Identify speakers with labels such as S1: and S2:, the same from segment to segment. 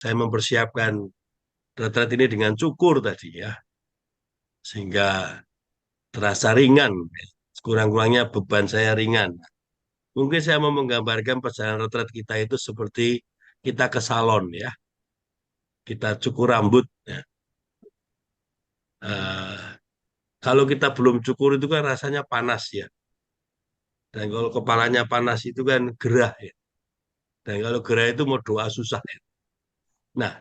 S1: saya mempersiapkan retret ini dengan cukur tadi ya, sehingga terasa ringan. Kurang-kurangnya beban saya ringan. Mungkin saya mau menggambarkan perjalanan retret kita itu seperti kita ke salon ya, kita cukur rambut. Ya. Eh, kalau kita belum cukur itu kan rasanya panas ya. Dan kalau kepalanya panas itu kan gerah ya. Dan kalau gerah itu mau doa susah ya. Nah,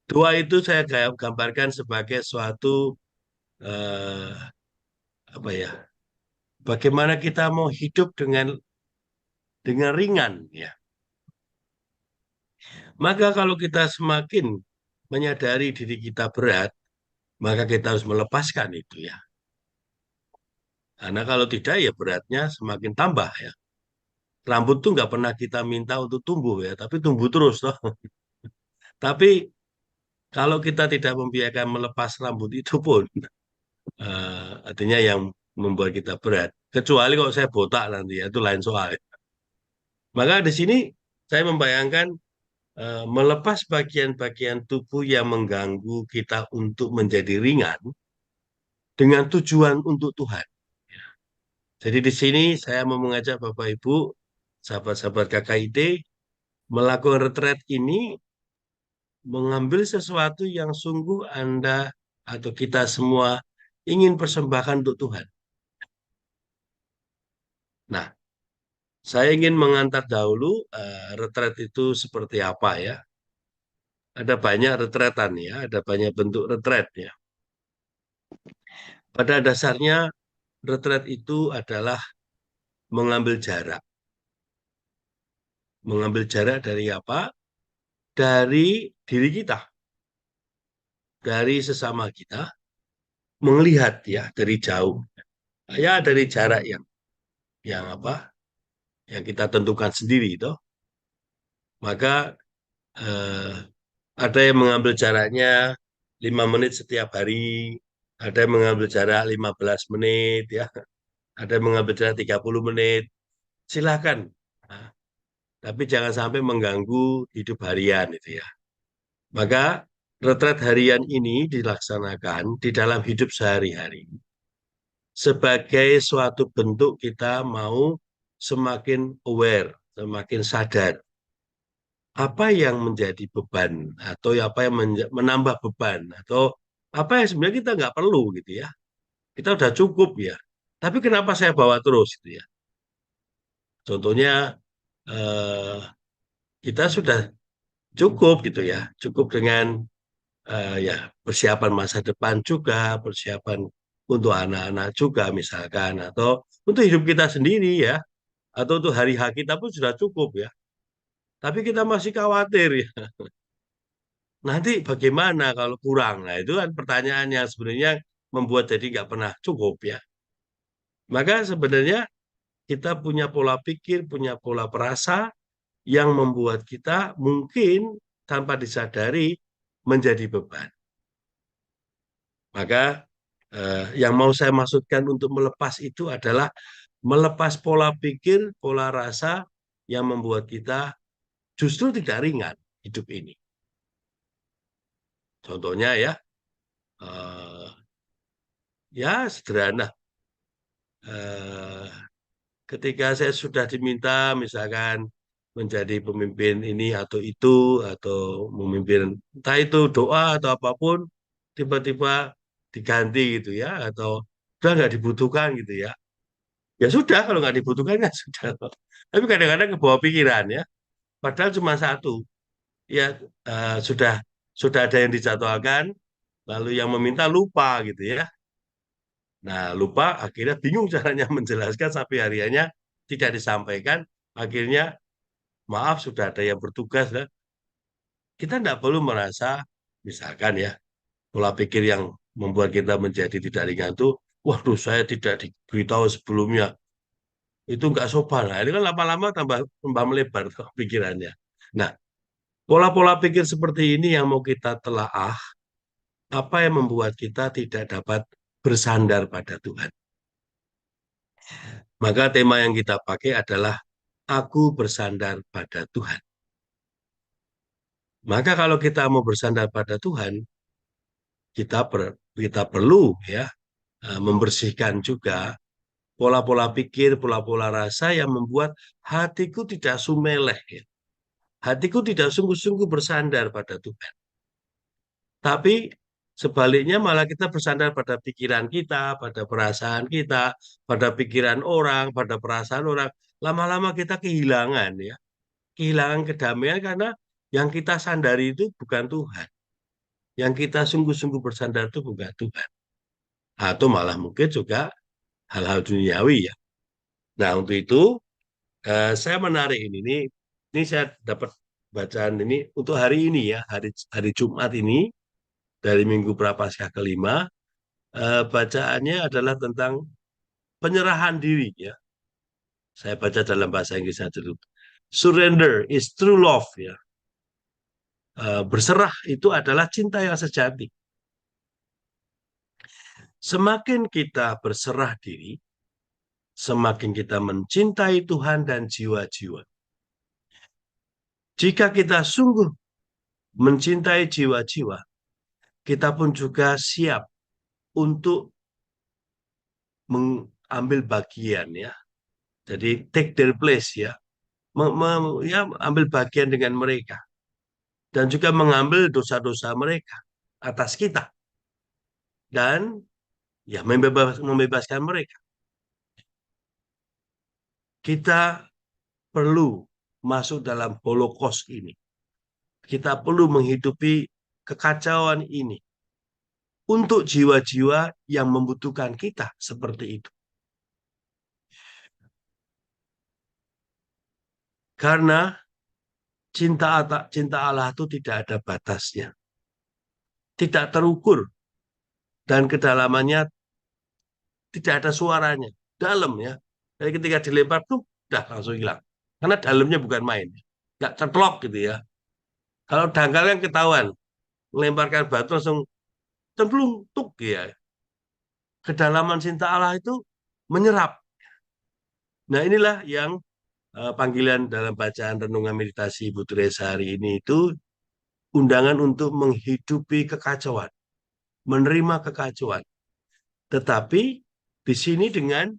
S1: doa itu saya gambarkan sebagai suatu eh, apa ya? Bagaimana kita mau hidup dengan ringan ya. Maka kalau kita semakin menyadari diri kita berat, maka kita harus melepaskan itu ya. Karena kalau tidak ya beratnya semakin tambah ya. Rambut tuh nggak pernah kita minta untuk tumbuh ya, tapi tumbuh terus toh. Tapi kalau kita tidak membiarkan melepas rambut itu pun, artinya yang membuat kita berat. Kecuali kalau saya botak nanti ya, itu lain soal. Maka di sini saya membayangkan melepas bagian-bagian tubuh yang mengganggu kita untuk menjadi ringan dengan tujuan untuk Tuhan. Jadi di sini saya mau mengajak Bapak Ibu, sahabat-sahabat KKID, melakukan retret ini, mengambil sesuatu yang sungguh Anda atau kita semua ingin persembahkan untuk Tuhan. Nah, saya ingin mengantar dahulu retret itu seperti apa ya. Ada banyak retretan ya, ada banyak bentuk retret ya. Pada dasarnya retret itu adalah mengambil jarak. Mengambil jarak dari apa? Dari diri kita, dari sesama kita, melihat ya dari jauh. Ya dari jarak yang apa? Yang kita tentukan sendiri itu. Maka eh, ada yang mengambil jaraknya 5 menit setiap hari, ada yang mengambil jarak 15 menit ya, ada yang mengambil jarak 30 menit. Silakan. Nah, tapi jangan sampai mengganggu hidup harian itu ya. Maka retret harian ini dilaksanakan di dalam hidup sehari-hari sebagai suatu bentuk kita mau semakin aware, semakin sadar apa yang menjadi beban atau apa yang menambah beban atau apa yang sebenarnya kita nggak perlu gitu ya. Kita udah cukup ya. Tapi kenapa saya bawa terus gitu ya? Contohnya eh, kita sudah cukup gitu ya, cukup dengan ya persiapan masa depan juga, persiapan untuk anak-anak juga misalkan, atau untuk hidup kita sendiri ya, atau untuk hari H kita pun sudah cukup ya. Tapi kita masih khawatir ya. Nanti bagaimana kalau kurang? Nah itu kan pertanyaan yang sebenarnya membuat jadi nggak pernah cukup ya. Maka sebenarnya kita punya pola pikir, punya pola perasa yang membuat kita mungkin tanpa disadari menjadi beban. Maka yang mau saya maksudkan untuk melepas itu adalah melepas pola pikir, pola rasa yang membuat kita justru tidak ringan hidup ini. Contohnya ya, eh, ya sederhana. Eh, ketika saya sudah diminta misalkan menjadi pemimpin ini atau itu, atau memimpin entah itu doa atau apapun, tiba-tiba diganti gitu ya, atau udah nggak dibutuhkan gitu ya. Ya sudah, kalau nggak dibutuhkan kan sudah. Tapi kadang-kadang ke bawah pikiran ya. Padahal cuma satu. Ya sudah ada yang dijadwalkan, lalu yang meminta lupa gitu ya. Nah lupa, akhirnya bingung caranya menjelaskan sampai hariannya tidak disampaikan. Akhirnya maaf sudah ada yang bertugas. Ya. Kita tidak perlu merasa, misalkan ya, pola pikir yang membuat kita menjadi tidak ringan itu, waduh saya tidak diberitahu sebelumnya. Itu nggak sopan. Nah, ini kan lama-lama tambah melebar tuh pikirannya. Nah, pola-pola pikir seperti ini yang mau kita telaah, apa yang membuat kita tidak dapat bersandar pada Tuhan. Maka tema yang kita pakai adalah aku bersandar pada Tuhan. Maka kalau kita mau bersandar pada Tuhan, kita perlu ya membersihkan juga pola-pola pikir, pola-pola rasa yang membuat hatiku tidak sumeleh, ya. Hatiku tidak sungguh-sungguh bersandar pada Tuhan. Tapi sebaliknya malah kita bersandar pada pikiran kita, pada perasaan kita, pada pikiran orang, pada perasaan orang. Lama-lama kita kehilangan ya, kehilangan kedamaian karena yang kita sandari itu bukan Tuhan. Yang kita sungguh-sungguh bersandar itu bukan Tuhan. Atau malah mungkin juga hal-hal duniawi ya. Nah, untuk itu saya menarik ini saya dapat bacaan ini untuk hari ini ya, hari hari Jumat ini dari Minggu Prapaskah kelima. Bacaannya adalah tentang penyerahan diri ya. Saya baca dalam bahasa Inggris saja dulu. Surrender is true love ya. Berserah itu adalah cinta yang sejati. Semakin kita berserah diri, semakin kita mencintai Tuhan dan jiwa-jiwa. Jika kita sungguh mencintai jiwa-jiwa, kita pun juga siap untuk mengambil bagian ya. Jadi take their place ya. Ya, ambil bagian dengan mereka dan juga mengambil dosa-dosa mereka atas kita dan ya membebaskan mereka. Kita perlu masuk dalam Holocaust ini. Kita perlu menghidupi kekacauan ini untuk jiwa-jiwa yang membutuhkan kita seperti itu. Karena cinta Allah itu tidak ada batasnya, tidak terukur dan kedalamannya tidak ada suaranya, dalam ya. Jadi ketika dilempar tuh udah langsung hilang. Karena dalamnya bukan main, nggak ceplok gitu ya. Kalau dangkal yang ketahuan, melemparkan batu langsung cemplung tuk ya. Kedalaman cinta Allah itu menyerap. Nah inilah yang panggilan dalam bacaan renungan meditasi Ibu Teresa hari ini itu undangan untuk menghidupi kekacauan, menerima kekacauan. Tetapi di sini dengan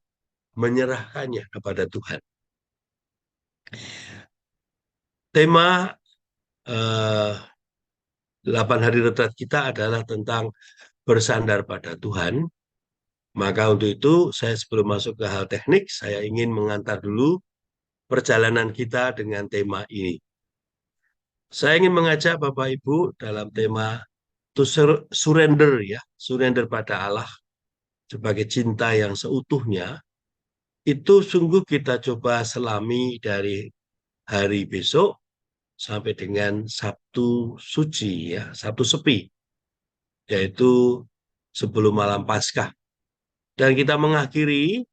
S1: menyerahkannya kepada Tuhan. Tema 8 hari retret kita adalah tentang bersandar pada Tuhan. Maka untuk itu, saya sebelum masuk ke hal teknik, saya ingin mengantar dulu perjalanan kita dengan tema ini. Saya ingin mengajak Bapak Ibu dalam tema to surrender ya, surrender pada Allah sebagai cinta yang seutuhnya. Itu sungguh kita coba selami dari hari besok sampai dengan Sabtu suci ya, Sabtu sepi, yaitu sebelum malam Paskah. Dan kita mengakhiri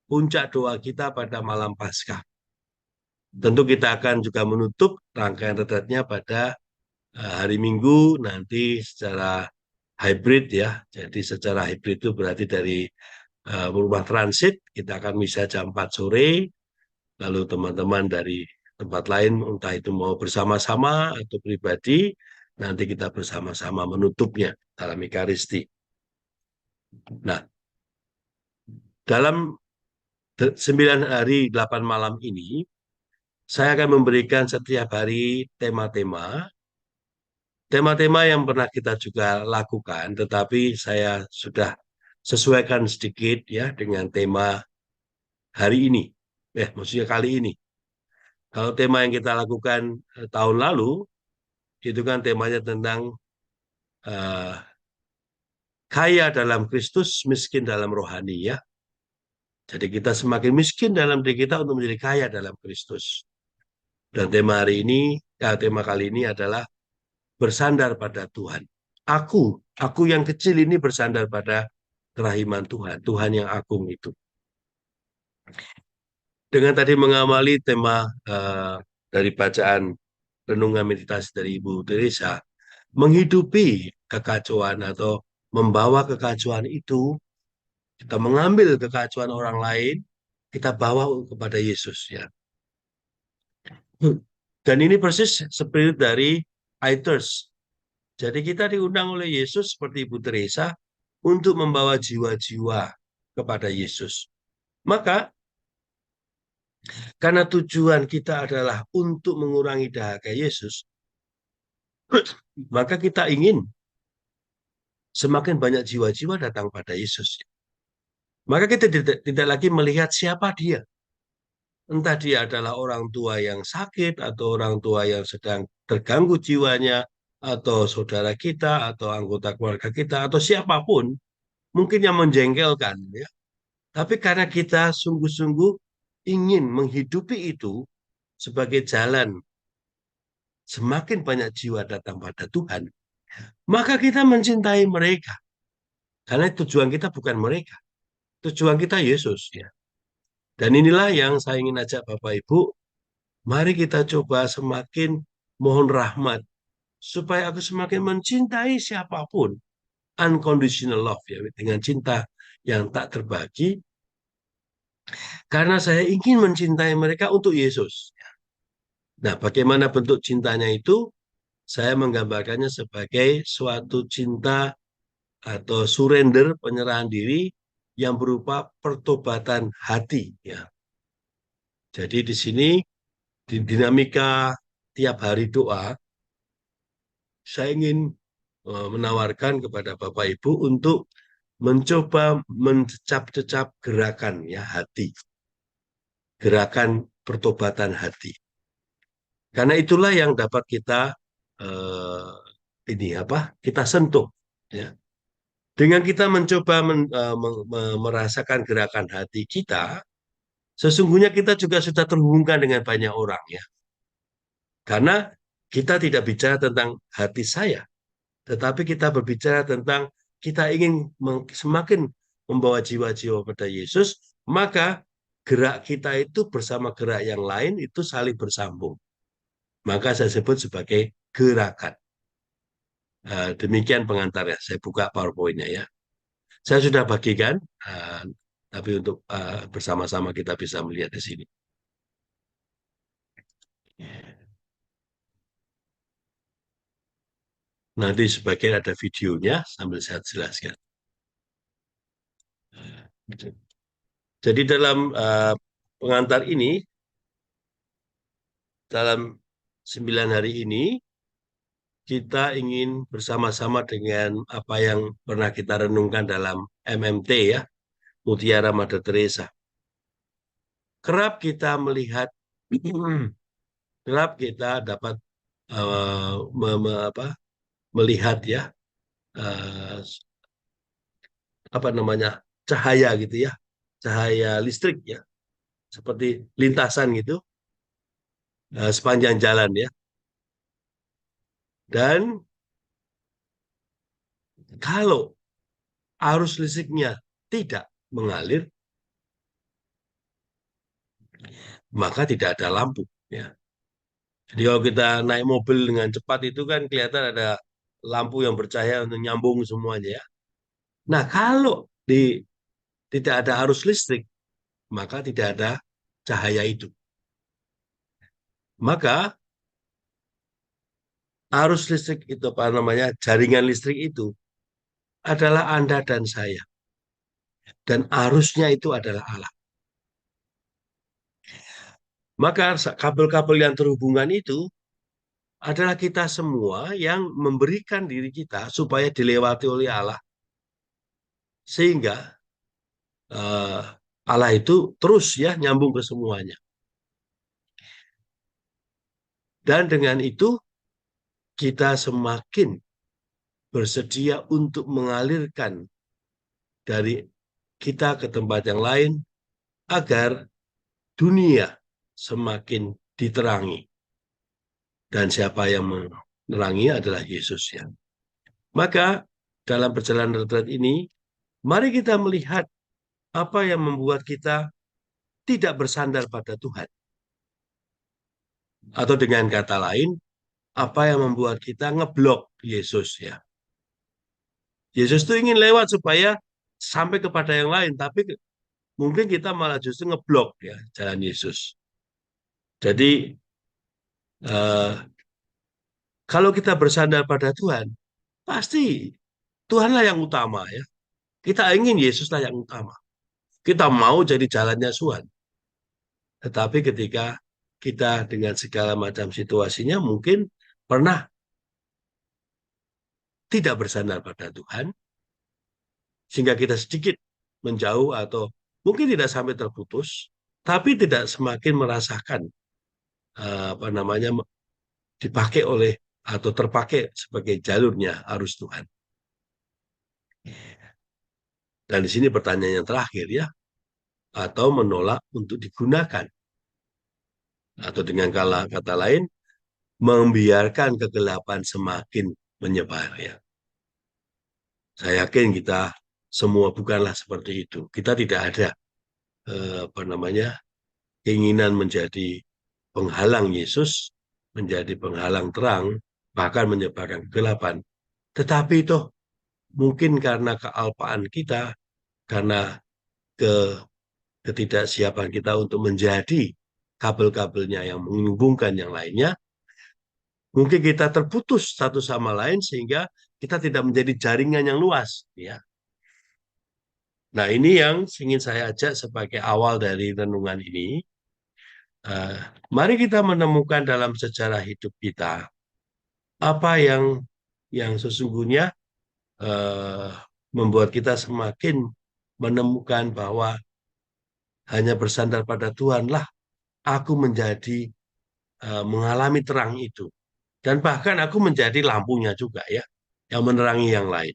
S1: puncak doa kita pada malam Paskah. Tentu kita akan juga menutup rangkaian retretnya pada hari Minggu nanti secara hybrid ya. Jadi secara hybrid itu berarti dari rumah transit kita akan bisa jam 4 sore, lalu teman-teman dari tempat lain entah itu mau bersama-sama atau pribadi, nanti kita bersama-sama menutupnya dalam Ekaristi. Nah, dalam 9 hari 8 malam ini, saya akan memberikan setiap hari tema-tema, tema-tema yang pernah kita juga lakukan, tetapi saya sudah sesuaikan sedikit ya dengan tema hari ini. Maksudnya kali ini. Kalau tema yang kita lakukan tahun lalu, itu kan temanya tentang uh, kaya dalam Kristus, miskin dalam rohani ya. Jadi kita semakin miskin dalam diri kita untuk menjadi kaya dalam Kristus. Dan tema kali ini adalah bersandar pada Tuhan. Aku yang kecil ini bersandar pada kerahiman Tuhan, Tuhan yang agung itu. Dengan tadi mengamali tema dari bacaan renungan meditasi dari Ibu Teresa, menghidupi kekacauan atau membawa kekacauan itu, kita mengambil kekacauan orang lain, kita bawa kepada Yesus ya. Dan ini persis spirit dari I thirst. Jadi kita diundang oleh Yesus seperti Ibu Teresa untuk membawa jiwa-jiwa kepada Yesus. Maka karena tujuan kita adalah untuk mengurangi dahaga Yesus, maka kita ingin semakin banyak jiwa-jiwa datang pada Yesus. Maka kita tidak lagi melihat siapa dia. Entah dia adalah orang tua yang sakit, atau orang tua yang sedang terganggu jiwanya, atau saudara kita, atau anggota keluarga kita, atau siapapun, mungkin yang menjengkelkan. Ya. Tapi karena kita sungguh-sungguh ingin menghidupi itu sebagai jalan semakin banyak jiwa datang pada Tuhan, maka kita mencintai mereka. Karena tujuan kita bukan mereka, tujuan kita Yesus. Ya. Dan inilah yang saya ingin ajak Bapak Ibu, mari kita coba semakin mohon rahmat, supaya aku semakin mencintai siapapun, unconditional love, ya, dengan cinta yang tak terbagi, karena saya ingin mencintai mereka untuk Yesus. Nah, bagaimana bentuk cintanya itu? Saya menggambarkannya sebagai suatu cinta atau surrender, penyerahan diri yang berupa pertobatan hati. Ya. Jadi di sini di dinamika tiap hari doa, saya ingin menawarkan kepada Bapak Ibu untuk mencoba mencecap-cecap gerakan ya hati, gerakan pertobatan hati. Karena itulah yang dapat kita eh, ini apa? Kita sentuh ya. Dengan kita mencoba merasakan gerakan hati kita, sesungguhnya kita juga sudah terhubungkan dengan banyak orang ya. Karena kita tidak bicara tentang hati saya, tetapi kita berbicara tentang kita ingin semakin membawa jiwa-jiwa pada Yesus, maka gerak kita itu bersama gerak yang lain itu saling bersambung. Maka saya sebut sebagai gerakan. Demikian pengantarnya. Saya buka PowerPoint-nya ya. Saya sudah bagikan, tapi untuk bersama-sama kita bisa melihat di sini. Nanti sebagian ada videonya sambil saya jelaskan. Jadi dalam pengantar ini, dalam 9 hari ini, kita ingin bersama-sama dengan apa yang pernah kita renungkan dalam MMT ya, Mutiara Mother Teresa. Kerap kita melihat, kerap kita dapat melihat ya, uh, apa namanya, cahaya gitu ya, cahaya listrik ya, seperti lintasan gitu sepanjang jalan ya. Dan kalau arus listriknya tidak mengalir, maka tidak ada lampu. Ya. Jadi kalau kita naik mobil dengan cepat itu kan kelihatan ada lampu yang bercahaya untuk nyambung semuanya ya. Nah kalau tidak ada arus listrik, maka tidak ada cahaya itu. Maka arus listrik itu apa namanya, jaringan listrik itu adalah Anda dan saya. Dan arusnya itu adalah Allah. Maka kabel-kabel yang terhubungan itu adalah kita semua yang memberikan diri kita supaya dilewati oleh Allah. Sehingga uh, Allah itu terus ya nyambung ke semuanya. Dan dengan itu kita semakin bersedia untuk mengalirkan dari kita ke tempat yang lain agar dunia semakin diterangi. Dan siapa yang menerangi adalah Yesus ya. Maka dalam perjalanan retret ini, mari kita melihat apa yang membuat kita tidak bersandar pada Tuhan. Atau dengan kata lain, apa yang membuat kita ngeblok Yesus ya. Yesus itu ingin lewat supaya sampai kepada yang lain, tapi mungkin kita malah justru ngeblok ya jalan Yesus. Jadi Kalau kita bersandar pada Tuhan, pasti Tuhanlah yang utama ya. Kita ingin Yesuslah yang utama. Kita mau jadi jalannya Tuhan. Tetapi ketika kita dengan segala macam situasinya mungkin pernah tidak bersandar pada Tuhan, sehingga kita sedikit menjauh atau mungkin tidak sampai terputus, tapi tidak semakin merasakan apa namanya dipakai oleh atau terpakai sebagai jalurnya arus Tuhan. Dan di sini pertanyaan yang terakhir ya, atau menolak untuk digunakan. Atau dengan kata lain, membiarkan kegelapan semakin menyebar ya. Saya yakin kita semua bukanlah seperti itu. Kita tidak ada apa namanya keinginan menjadi penghalang Yesus, menjadi penghalang terang, bahkan menyebarkan kegelapan. Tetapi itu mungkin karena kealpaan kita, karena ke ketidaksiapan kita untuk menjadi kabel-kabelnya yang menghubungkan yang lainnya, mungkin kita terputus satu sama lain sehingga kita tidak menjadi jaringan yang luas. Ya. Nah ini yang ingin saya ajak sebagai awal dari renungan ini. Uh, Mari kita menemukan dalam sejarah hidup kita apa yang sesungguhnya uh, membuat kita semakin menemukan bahwa hanya bersandar pada Tuhanlah aku menjadi mengalami terang itu. Dan bahkan aku menjadi lampunya juga ya, yang menerangi yang lain.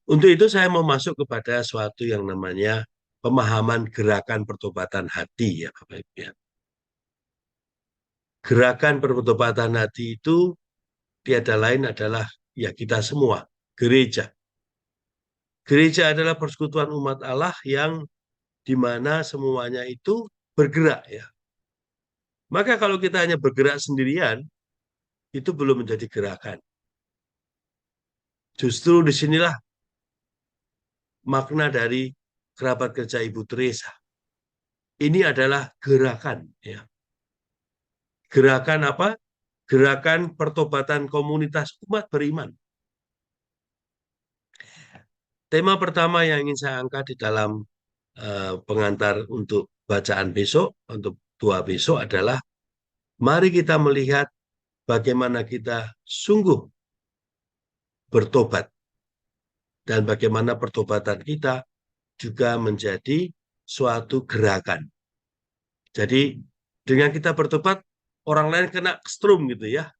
S1: Untuk itu saya mau masuk kepada suatu yang namanya pemahaman gerakan pertobatan hati ya Bapak Ibu ya. Gerakan pertobatan hati itu tiada lain adalah ya kita semua, gereja. Gereja adalah persekutuan umat Allah yang di mana semuanya itu bergerak ya. Maka kalau kita hanya bergerak sendirian, itu belum menjadi gerakan. Justru disinilah makna dari kerabat kerja Ibu Teresa. Ini adalah gerakan, ya. Gerakan apa? Gerakan pertobatan komunitas umat beriman. Tema pertama yang ingin saya angkat di dalam pengantar untuk bacaan besok, untuk doa besok adalah mari kita melihat bagaimana kita sungguh bertobat dan bagaimana pertobatan kita juga menjadi suatu gerakan. Jadi dengan kita bertobat, orang lain kena strum gitu ya,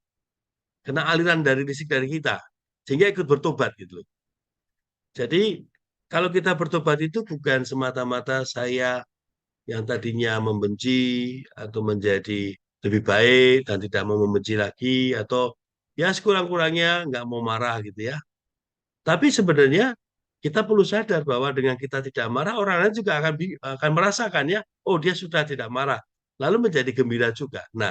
S1: kena aliran dari listrik dari kita, sehingga ikut bertobat gitu. Jadi kalau kita bertobat itu bukan semata-mata saya yang tadinya membenci atau menjadi lebih baik dan tidak mau membenci lagi atau ya sekurang-kurangnya nggak mau marah gitu ya. Tapi sebenarnya kita perlu sadar bahwa dengan kita tidak marah, orang lain juga akan merasakan ya, oh dia sudah tidak marah, lalu menjadi gembira juga. Nah,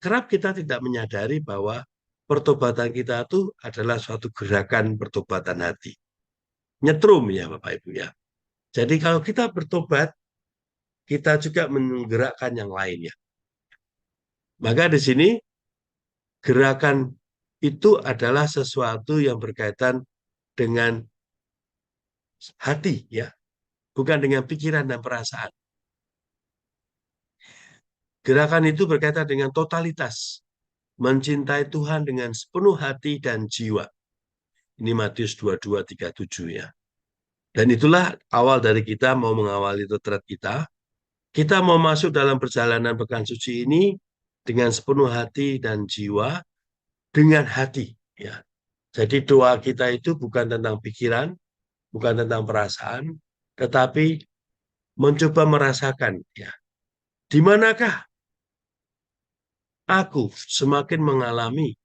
S1: kerap kita tidak menyadari bahwa pertobatan kita itu adalah suatu gerakan pertobatan hati. Nyetrum ya Bapak Ibu ya. Jadi kalau kita bertobat, kita juga menggerakkan yang lainnya. Maka di sini gerakan itu adalah sesuatu yang berkaitan dengan hati ya, bukan dengan pikiran dan perasaan. Gerakan itu berkaitan dengan totalitas, mencintai Tuhan dengan sepenuh hati dan jiwa. Ini Matius 22:37 ya. Dan itulah awal dari kita mau mengawali retret kita. Kita mau masuk dalam perjalanan pekan suci ini dengan sepenuh hati dan jiwa, dengan hati ya. Jadi doa kita itu bukan tentang pikiran, bukan tentang perasaan, tetapi mencoba merasakan ya. Di manakah aku semakin mengalami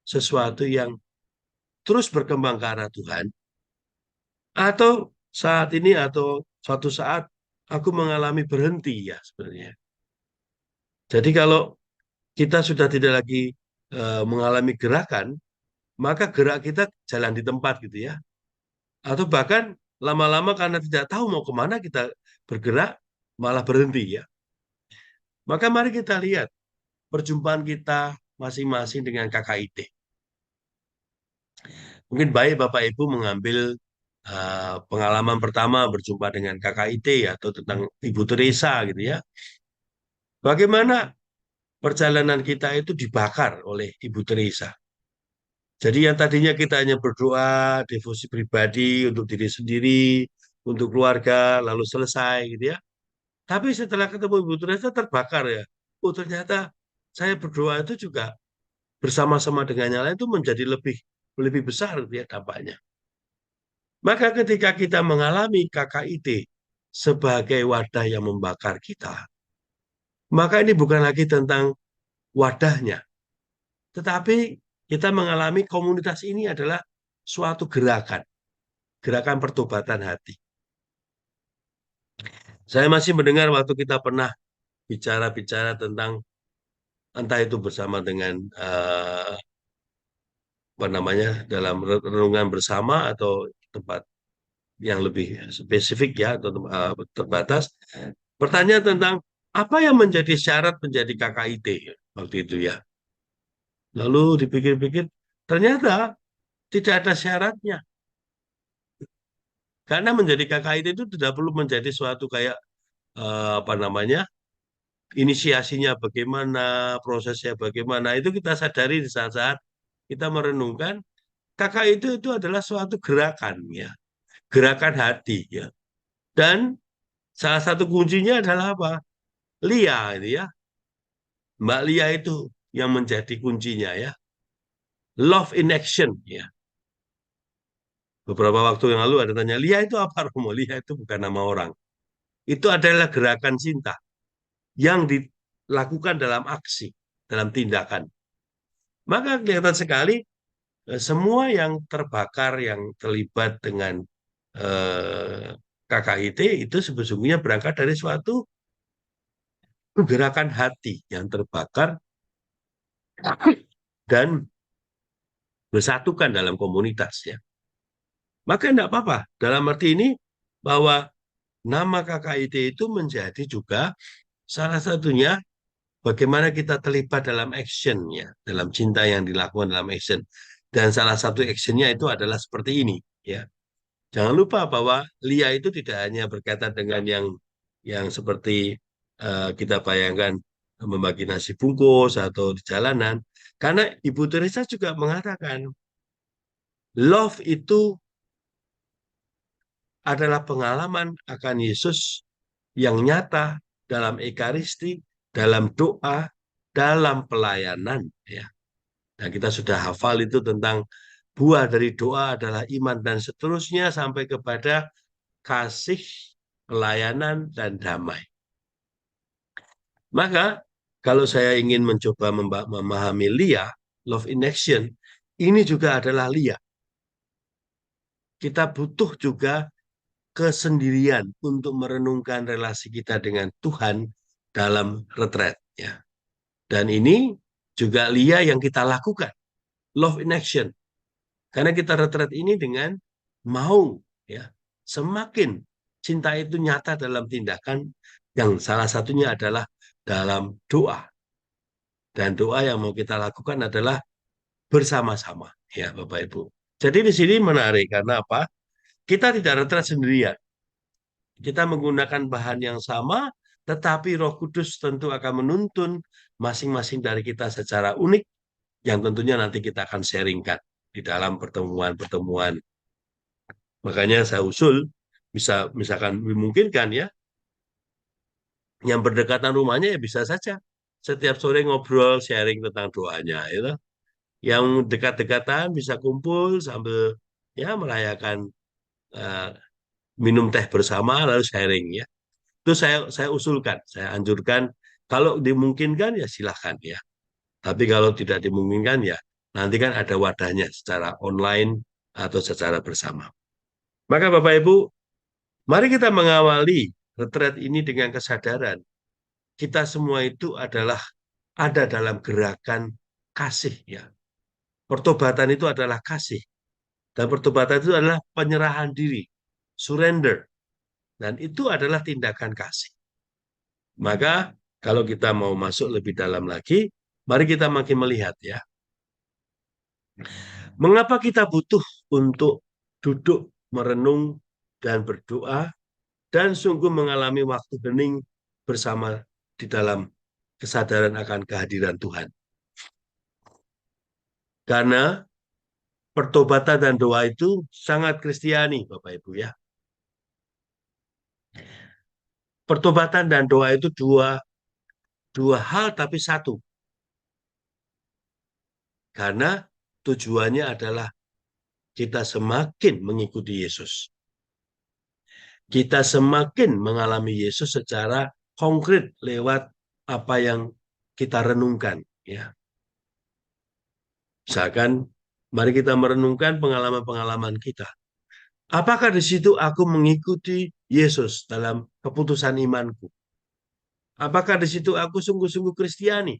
S1: sesuatu yang terus berkembang ke arah Tuhan, atau saat ini atau suatu saat aku mengalami berhenti ya sebenarnya. Jadi kalau kita sudah tidak lagi mengalami gerakan, maka gerak kita jalan di tempat gitu ya. Atau bahkan lama-lama karena tidak tahu mau kemana kita bergerak, malah berhenti ya. Maka mari kita lihat perjumpaan kita masing-masing dengan KKIT. Mungkin baik Bapak Ibu mengambil pengalaman pertama berjumpa dengan KKIT atau tentang Ibu Teresa gitu ya. Bagaimana perjalanan kita itu dibakar oleh Ibu Teresa. Jadi yang tadinya kita hanya berdoa, devosi pribadi untuk diri sendiri, untuk keluarga, lalu selesai gitu ya. Tapi setelah ketemu Ibu Teresa terbakar ya. Oh ternyata saya berdoa itu juga bersama-sama dengan yang lain itu menjadi lebih lebih besar gitu ya dampaknya. Maka ketika kita mengalami KKIT sebagai wadah yang membakar kita, maka ini bukan lagi tentang wadahnya, tetapi kita mengalami komunitas ini adalah suatu gerakan, gerakan pertobatan hati. Saya masih mendengar waktu kita pernah bicara-bicara tentang entah itu bersama dengan apa namanya dalam renungan bersama atau tempat yang lebih spesifik ya atau terbatas. Pertanyaan tentang apa yang menjadi syarat menjadi KKIT waktu itu ya. Lalu dipikir-pikir ternyata tidak ada syaratnya. Karena menjadi KKIT itu tidak perlu menjadi suatu kayak apa namanya inisiasinya bagaimana, prosesnya bagaimana. Itu kita sadari di saat-saat kita merenungkan KKIT itu adalah suatu gerakan ya, gerakan hati ya. Dan salah satu kuncinya adalah apa? Lia itu ya. Mbak Lia itu yang menjadi kuncinya ya. Love in action ya. Beberapa waktu yang lalu ada tanya, Lia itu apa Romo? Lia itu bukan nama orang. Itu adalah gerakan cinta yang dilakukan dalam aksi, dalam tindakan. Maka kelihatan sekali semua yang terbakar, yang terlibat dengan KKIT itu sebetulnya berangkat dari suatu gerakan hati yang terbakar dan bersatukan dalam komunitasnya. Maka tidak apa-apa. Dalam arti ini bahwa nama KKIT itu menjadi juga salah satunya bagaimana kita terlibat dalam actionnya, dalam cinta yang dilakukan dalam action. Dan salah satu actionnya itu adalah seperti ini, ya. Jangan lupa bahwa Lia itu tidak hanya berkaitan dengan yang seperti kita bayangkan membagi nasi bungkus atau di jalanan, karena Ibu Teresa juga mengatakan love itu adalah pengalaman akan Yesus yang nyata dalam Ekaristi, dalam doa, dalam pelayanan. Ya. Nah, kita sudah hafal itu tentang buah dari doa adalah iman dan seterusnya sampai kepada kasih, pelayanan, dan damai. Maka kalau saya ingin mencoba memahami Lia, Love in Action, ini juga adalah Lia. Kita butuh juga kesendirian untuk merenungkan relasi kita dengan Tuhan dalam retret. Ya. Dan ini juga Lia yang kita lakukan, love in action. Karena kita retret ini dengan mau, ya, semakin cinta itu nyata dalam tindakan yang salah satunya adalah dalam doa. Dan doa yang mau kita lakukan adalah bersama-sama, ya Bapak Ibu. Jadi di sini menarik karena apa? Kita tidak retret sendirian. Kita menggunakan bahan yang sama, tetapi Roh Kudus tentu akan menuntun masing-masing dari kita secara unik, yang tentunya nanti kita akan sharingkan di dalam pertemuan-pertemuan. Makanya saya usul, bisa misalkan dimungkinkan ya, yang berdekatan rumahnya ya bisa saja. Setiap sore ngobrol, sharing tentang doanya. Gitu. Yang dekat-dekatan bisa kumpul sambil ya merayakan uh, minum teh bersama lalu sharing ya. Itu saya usulkan, saya anjurkan kalau dimungkinkan ya silahkan ya. Tapi kalau tidak dimungkinkan ya nanti kan ada wadahnya secara online atau secara bersama. Maka Bapak Ibu, mari kita mengawali retret ini dengan kesadaran kita semua itu adalah ada dalam gerakan kasih ya. Pertobatan itu adalah kasih dan pertobatan itu adalah penyerahan diri, surrender. Dan itu adalah tindakan kasih. Maka kalau kita mau masuk lebih dalam lagi, Mari kita makin melihat ya. Mengapa kita butuh untuk duduk merenung dan berdoa dan sungguh mengalami waktu hening bersama di dalam kesadaran akan kehadiran Tuhan. Karena pertobatan dan doa itu sangat Kristiani, Bapak Ibu ya. Pertobatan dan doa itu dua hal tapi satu. Karena tujuannya adalah kita semakin mengikuti Yesus. Kita semakin mengalami Yesus secara konkret lewat apa yang kita renungkan ya. Misalkan mari kita merenungkan pengalaman-pengalaman kita. Apakah di situ aku mengikuti Yesus dalam keputusan imanku? Apakah di situ aku sungguh-sungguh Kristiani?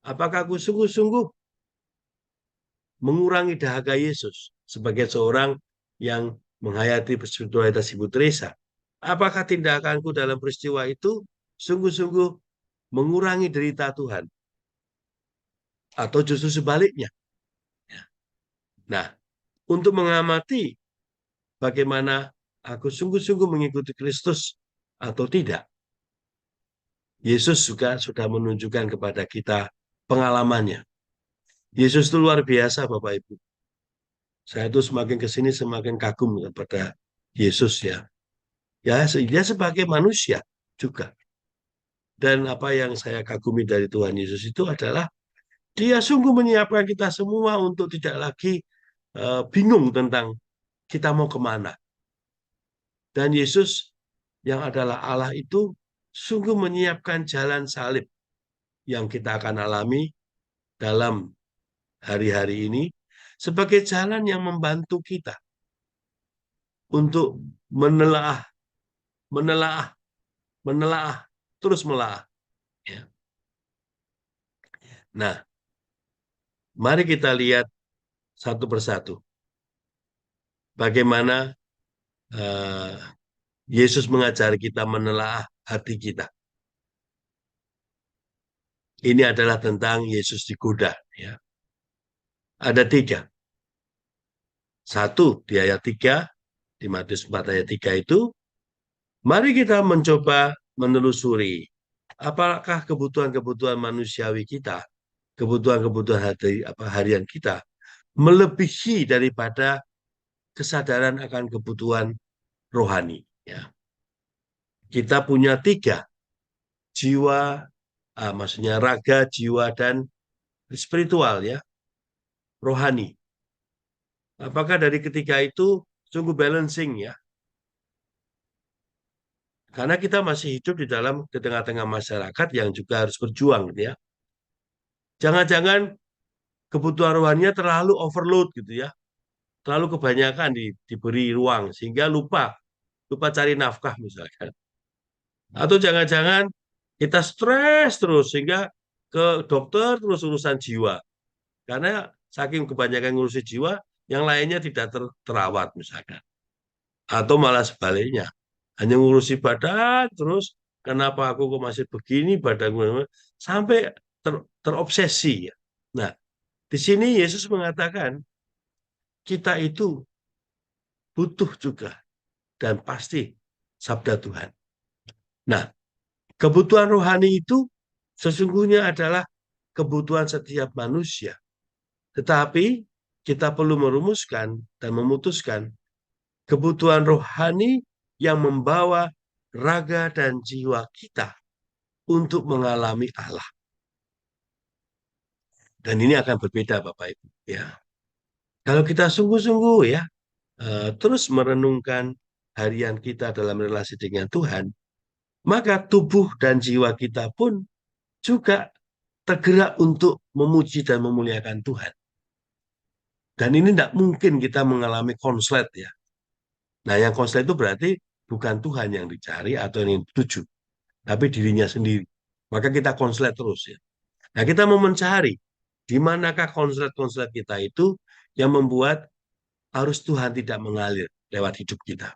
S1: Apakah aku sungguh-sungguh mengurangi dahaga Yesus sebagai seorang yang menghayati spiritualitas Ibu Teresa? Apakah tindakanku dalam peristiwa itu sungguh-sungguh mengurangi derita Tuhan? Atau justru sebaliknya? Nah, untuk mengamati bagaimana aku sungguh-sungguh mengikuti Kristus atau tidak, Yesus juga sudah menunjukkan kepada kita pengalamannya. Yesus itu luar biasa, Bapak Ibu. Saya itu semakin ke sini semakin kagum kepada Yesus ya. Ya, dia sebagai manusia juga. Dan apa yang saya kagumi dari Tuhan Yesus itu adalah dia sungguh menyiapkan kita semua untuk tidak lagi bingung tentang kita mau kemana. Dan Yesus yang adalah Allah itu sungguh menyiapkan jalan salib yang kita akan alami dalam hari-hari ini sebagai jalan yang membantu kita untuk menelaah, menelaah, menelaah, terus melaah. Ya. Nah, mari kita lihat satu persatu bagaimana uh, Yesus mengajari kita menelaah hati kita. Ini adalah tentang Yesus digoda. Ya. Ada tiga. Satu di ayat 3, di Matius 4 ayat 3 itu, mari kita mencoba menelusuri apakah kebutuhan-kebutuhan manusiawi kita, kebutuhan-kebutuhan harian kita, melebihi daripada kesadaran akan kebutuhan rohani. Ya. Kita punya tiga, jiwa, maksudnya raga, jiwa, dan spiritual, ya, rohani. Apakah dari ketiga itu sungguh balancing ya? Karena kita masih hidup di tengah-tengah masyarakat yang juga harus berjuang, gitu ya. Jangan-jangan kebutuhan rohaninya terlalu overload gitu ya, terlalu kebanyakan diberi ruang sehingga lupa lupa cari nafkah misalkan. Atau jangan-jangan kita stres terus sehingga ke dokter terus urusan jiwa. Karena saking kebanyakan ngurusi jiwa, yang lainnya tidak terawat misalkan. Atau malah sebaliknya, hanya ngurusi badan terus, kenapa aku kok masih begini badanku sampai terobsesi ya. Nah, di sini Yesus mengatakan kita itu butuh juga dan pasti sabda Tuhan. Nah, kebutuhan rohani itu sesungguhnya adalah kebutuhan setiap manusia. Tetapi kita perlu merumuskan dan memutuskan kebutuhan rohani yang membawa raga dan jiwa kita untuk mengalami Allah. Dan ini akan berbeda Bapak Ibu ya. Kalau kita sungguh-sungguh ya terus merenungkan harian kita dalam relasi dengan Tuhan, maka tubuh dan jiwa kita pun juga tergerak untuk memuji dan memuliakan Tuhan. Dan ini tidak mungkin kita mengalami konslet ya. Nah, yang konslet itu berarti bukan Tuhan yang dicari atau yang dituju, tapi dirinya sendiri. Maka kita konslet terus ya. Nah, kita mau mencari di manakah konslet-konslet kita itu yang membuat arus Tuhan tidak mengalir lewat hidup kita.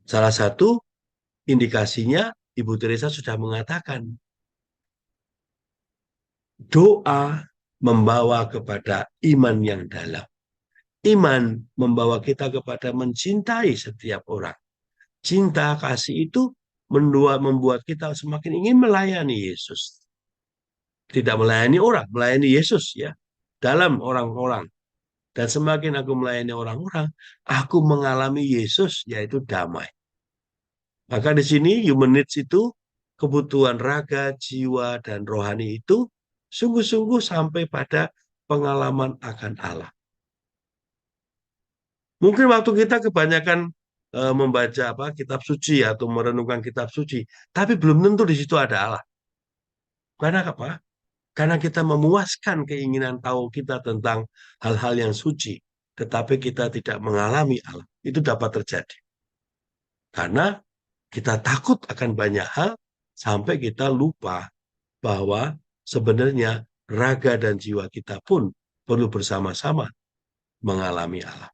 S1: Salah satu indikasinya Ibu Teresa sudah mengatakan Doa membawa kepada iman yang dalam. Iman membawa kita kepada mencintai setiap orang. Cinta kasih itu membuat kita semakin ingin melayani Yesus. Tidak melayani orang, melayani Yesus ya. Dalam orang-orang. Dan semakin aku melayani orang-orang, aku mengalami Yesus, yaitu damai. Maka di sini human needs itu, kebutuhan raga, jiwa, dan rohani itu sungguh-sungguh sampai pada pengalaman akan Allah. Mungkin waktu kita kebanyakan membaca apa kitab suci atau merenungkan kitab suci, tapi belum tentu di situ ada Allah. Karena apa? Karena kita memuaskan keinginan tahu kita tentang hal-hal yang suci, tetapi kita tidak mengalami Allah. Itu dapat terjadi. Karena kita takut akan banyak hal sampai kita lupa bahwa sebenarnya raga dan jiwa kita pun perlu bersama-sama mengalami Allah.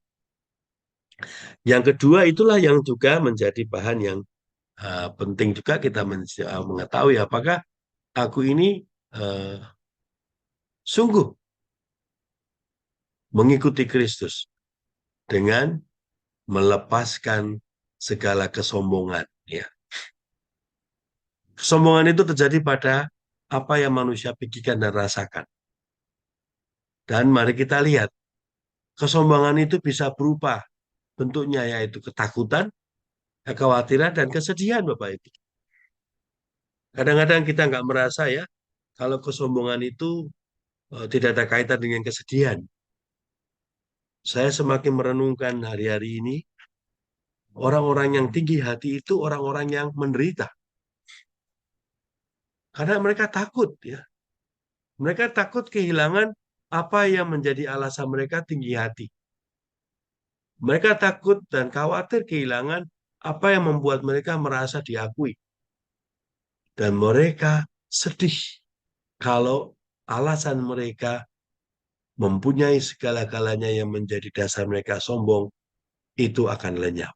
S1: Yang kedua itulah yang juga menjadi bahan yang penting juga kita mengetahui apakah aku ini uh, sungguh mengikuti Kristus dengan melepaskan segala kesombongan. Ya. Kesombongan itu terjadi pada apa yang manusia pikirkan dan rasakan. Dan mari kita lihat, kesombongan itu bisa berupa bentuknya yaitu ketakutan, kekhawatiran, dan kesedihan, Bapak Ibu. Kadang-kadang kita nggak merasa ya, kalau kesombongan itu tidak ada kaitan dengan kesedihan. Saya semakin merenungkan hari-hari ini, orang-orang yang tinggi hati itu orang-orang yang menderita. Karena mereka takut ya. Mereka takut kehilangan apa yang menjadi alasan mereka tinggi hati. Mereka takut dan khawatir kehilangan apa yang membuat mereka merasa diakui. Dan mereka sedih kalau alasan mereka mempunyai segala-galanya yang menjadi dasar mereka sombong, itu akan lenyap.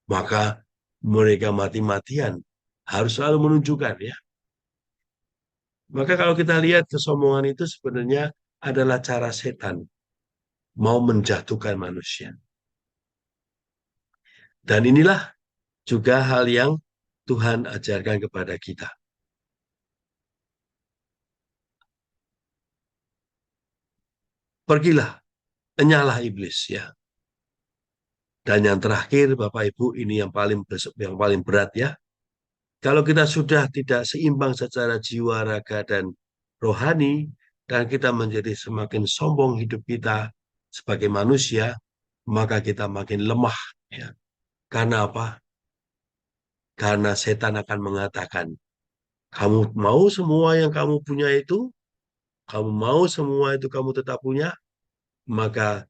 S1: Maka mereka mati-matian harus selalu menunjukkan ya. Maka kalau kita lihat kesombongan itu sebenarnya adalah cara setan mau menjatuhkan manusia. Dan inilah juga hal yang Tuhan ajarkan kepada kita. Pergilah, enyalah iblis ya. Dan yang terakhir Bapak Ibu ini yang paling berat ya. Kalau kita sudah tidak seimbang secara jiwa, raga, dan rohani, dan kita menjadi semakin sombong hidup kita sebagai manusia, maka kita makin lemah. Ya. Karena apa? Karena setan akan mengatakan, kamu mau semua yang kamu punya itu, kamu mau semua itu kamu tetap punya, maka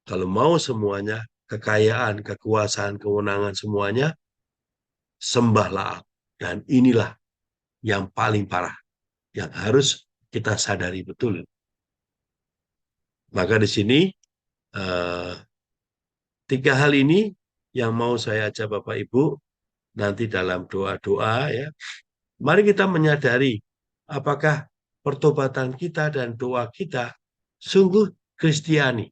S1: kalau mau semuanya, kekayaan, kekuasaan, kewenangan semuanya, sembahlah. Dan inilah yang paling parah, yang harus kita sadari betul. Maka di sini eh, tiga hal ini yang mau saya ajak Bapak Ibu nanti dalam doa-doa ya. Mari kita menyadari apakah pertobatan kita dan doa kita sungguh Kristiani.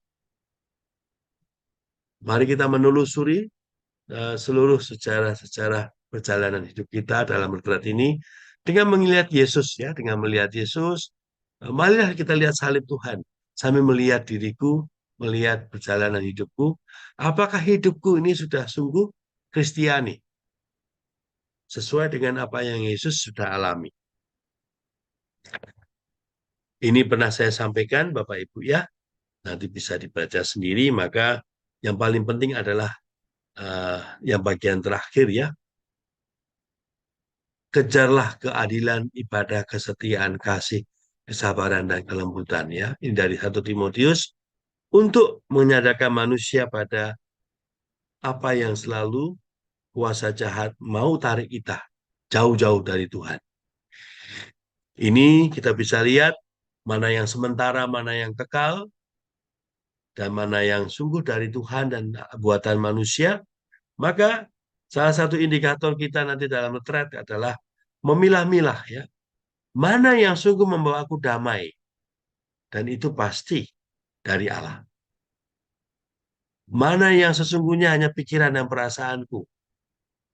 S1: Mari kita menelusuri seluruh sejarah-sejarah perjalanan hidup kita dalam berat ini dengan melihat Yesus ya, dengan melihat Yesus. Marilah kita lihat salib Tuhan sambil melihat diriku, melihat perjalanan hidupku. Apakah hidupku ini sudah sungguh Kristiani sesuai dengan apa yang Yesus sudah alami? Ini pernah saya sampaikan Bapak Ibu ya, nanti bisa dibaca sendiri. Maka yang paling penting adalah yang bagian terakhir ya, kejarlah keadilan, ibadah, kesetiaan, kasih, kesabaran, dan kelembutan ya. Ini dari 1 Timotius untuk menyadarkan manusia pada apa yang selalu kuasa jahat mau tarik kita jauh-jauh dari Tuhan. Ini kita bisa lihat mana yang sementara, mana yang kekal, dan mana yang sungguh dari Tuhan dan buatan manusia. Maka salah satu indikator kita nanti dalam retret adalah memilah-milah ya. Mana yang sungguh membawa aku damai? Dan itu pasti dari Allah. Mana yang sesungguhnya hanya pikiran dan perasaanku?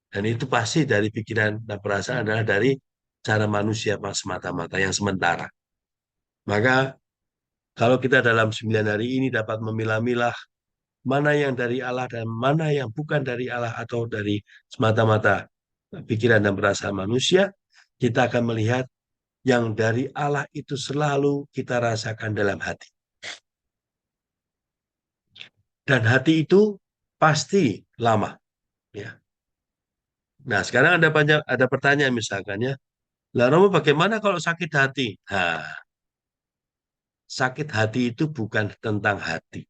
S1: Dan itu pasti dari pikiran dan perasaan adalah dari cara manusia semata-mata yang sementara. Maka kalau kita dalam 9 hari ini dapat memilah-milah mana yang dari Allah dan mana yang bukan dari Allah atau dari semata-mata pikiran dan perasaan manusia, kita akan melihat yang dari Allah itu selalu kita rasakan dalam hati. Dan hati itu pasti lama. Ya. Nah, sekarang ada pertanyaan misalkan ya, lah Romo bagaimana kalau sakit hati? Nah, sakit hati itu bukan tentang hati.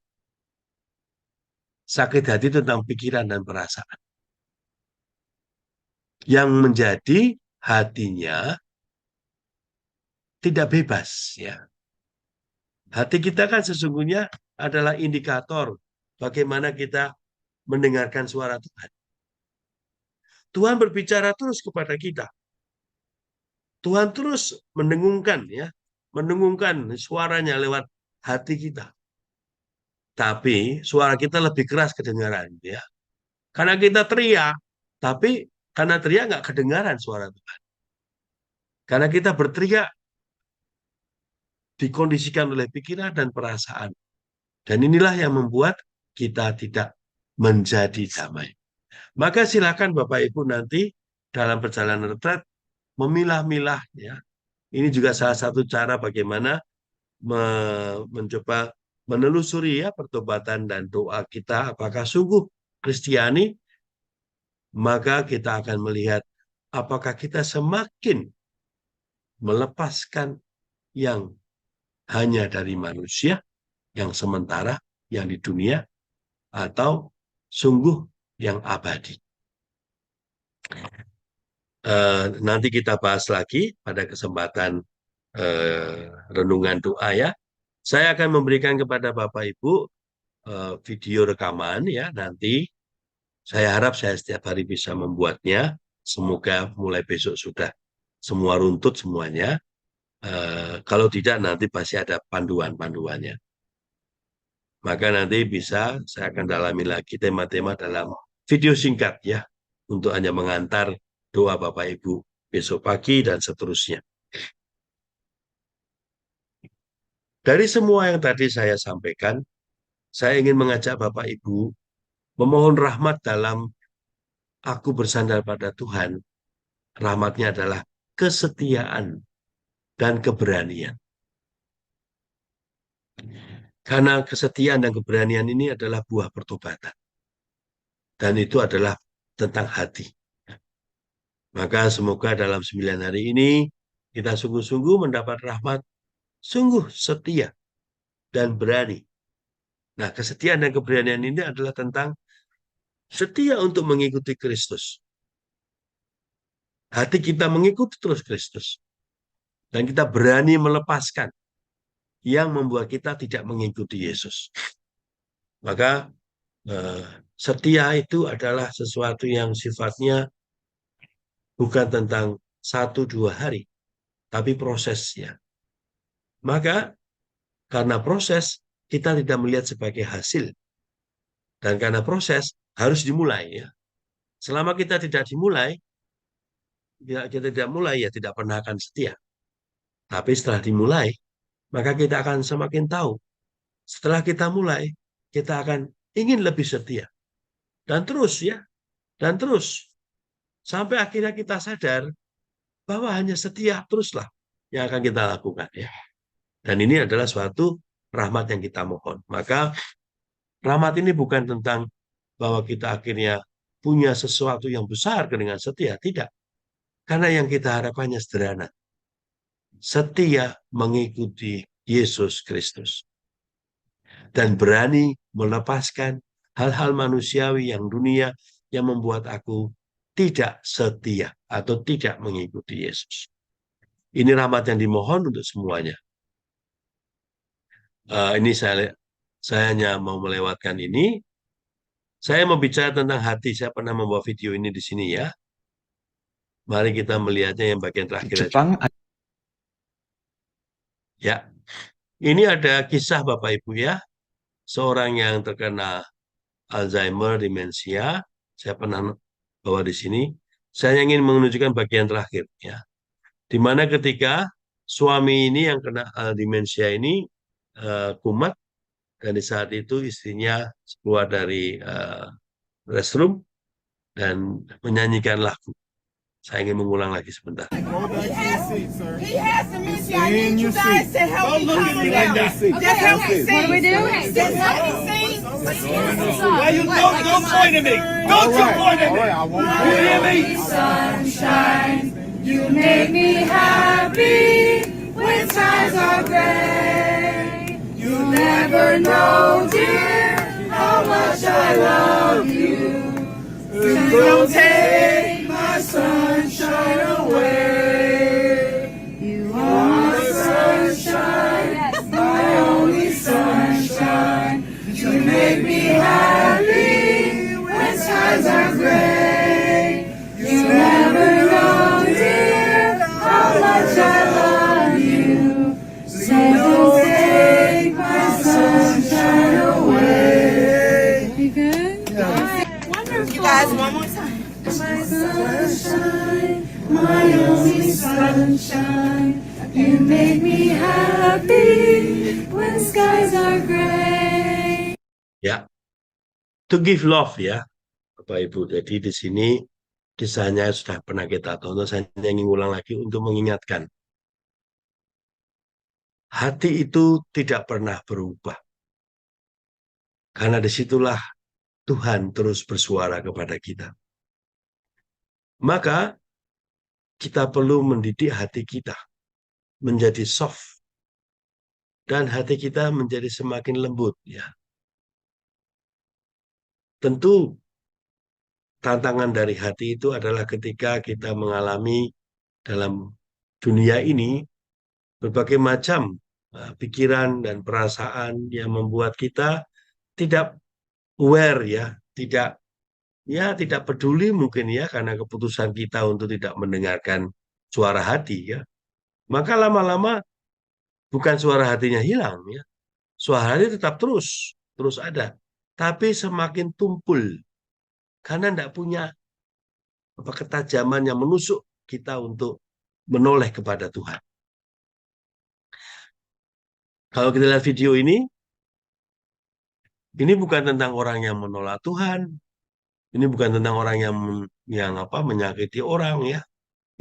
S1: Sakit hati itu tentang pikiran dan perasaan. Yang menjadi hatinya tidak bebas ya. Hati kita kan sesungguhnya adalah indikator bagaimana kita mendengarkan suara Tuhan. Tuhan berbicara terus kepada kita. Tuhan terus mendengungkan ya, mendengungkan suaranya lewat hati kita. Tapi suara kita lebih keras kedengaran ya. Karena kita teriak, tapi karena teriak nggak kedengaran suara Tuhan. Karena kita berteriak dikondisikan oleh pikiran dan perasaan. Dan inilah yang membuat kita tidak menjadi damai. Maka silakan Bapak Ibu nanti dalam perjalanan retret memilah-milah ya. Ini juga salah satu cara bagaimana mencoba menelusuri ya pertobatan dan doa kita apakah sungguh Kristiani, maka kita akan melihat apakah kita semakin melepaskan yang hanya dari manusia, yang sementara, yang di dunia, atau sungguh yang abadi. Nanti kita bahas lagi pada kesempatan renungan doa ya. Saya akan memberikan kepada Bapak Ibu video rekaman ya nanti. Saya harap saya setiap hari bisa membuatnya. Semoga mulai besok sudah semua runtut semuanya. Kalau tidak nanti pasti ada panduan-panduannya. Maka nanti bisa saya akan dalami lagi tema-tema dalam video singkat ya. Untuk hanya mengantar doa Bapak Ibu besok pagi dan seterusnya. Dari semua yang tadi saya sampaikan, saya ingin mengajak Bapak Ibu memohon rahmat dalam aku bersandar pada Tuhan. Rahmatnya adalah kesetiaan dan keberanian. Karena kesetiaan dan keberanian ini adalah buah pertobatan. Dan itu adalah tentang hati. Maka semoga dalam 9 hari ini kita sungguh-sungguh mendapat rahmat, sungguh setia dan berani. Nah, kesetiaan dan keberanian ini adalah tentang setia untuk mengikuti Kristus. Hati kita mengikuti terus Kristus. Dan kita berani melepaskan yang membuat kita tidak mengikuti Yesus. Maka setia itu adalah sesuatu yang sifatnya bukan tentang 1-2 hari, tapi prosesnya. Maka karena proses, kita tidak melihat sebagai hasil. Dan karena proses, harus dimulai. Ya. Selama kita tidak dimulai, kita tidak mulai, ya tidak pernah akan setia. Tapi setelah dimulai, maka kita akan semakin tahu. Setelah kita mulai, kita akan ingin lebih setia. Dan terus ya, dan terus. Sampai akhirnya kita sadar bahwa hanya setia teruslah yang akan kita lakukan. Ya. Dan ini adalah suatu rahmat yang kita mohon. Maka rahmat ini bukan tentang bahwa kita akhirnya punya sesuatu yang besar dengan setia. Tidak. Karena yang kita harapkannya sederhana. Setia mengikuti Yesus Kristus. Dan berani melepaskan hal-hal manusiawi yang dunia yang membuat aku tidak setia atau tidak mengikuti Yesus. Ini rahmat yang dimohon untuk semuanya. Ini saya hanya mau melewatkan ini. Saya mau bicara tentang hati. Saya pernah membawa video ini di sini ya. Mari kita melihatnya yang bagian
S2: Di
S1: terakhir aja.
S2: Jepang
S1: Ya, ini ada kisah Bapak Ibu ya, seorang yang terkena Alzheimer, demensia. Saya pernah bawa di sini. Saya ingin menunjukkan bagian terakhir ya, di mana ketika suami ini yang kena demensia ini kumat, dan di saat itu istrinya keluar dari restroom dan menyanyikan lagu. Saya ingin mengulang lagi sebentar.
S2: Go back to your seat, sir. He has dementia. I need you guys to help me calm him down. Just help me sing. What do we do? Just help me sing.
S3: Why you don't point at me? Don't you point at me?
S2: I won't
S3: You hear me?
S4: Sunshine, you make me happy when skies are gray. You never know, dear, how much I love you. Don't take my sunshine away. You are my sunshine, my only sunshine. You make me happy when skies are gray. You never know, dear, how much I love you. So don't take my sunshine away. You good?
S2: You guys, one more time.
S4: My sunshine, my only sunshine. You make me happy when skies are gray.
S1: Ya, to give love ya, Bapak Ibu. Jadi di sini kisahnya sudah pernah kita tonton. Saya ingin ulang lagi untuk mengingatkan. Hati itu tidak pernah berubah. Karena disitulah Tuhan terus bersuara kepada kita. Maka kita perlu mendidik hati kita menjadi soft. Dan hati kita menjadi semakin lembut ya. Tentu tantangan dari hati itu adalah ketika kita mengalami dalam dunia ini berbagai macam pikiran dan perasaan yang membuat kita tidak aware ya, tidak peduli mungkin ya karena keputusan kita untuk tidak mendengarkan suara hati ya. Maka lama-lama bukan suara hatinya hilang ya. Suara hati tetap terus ada, tapi semakin tumpul karena tidak punya ketajaman yang menusuk kita untuk menoleh kepada Tuhan. Kalau kita lihat video ini bukan tentang orang yang menolak Tuhan, ini bukan tentang orang yang menyakiti orang ya.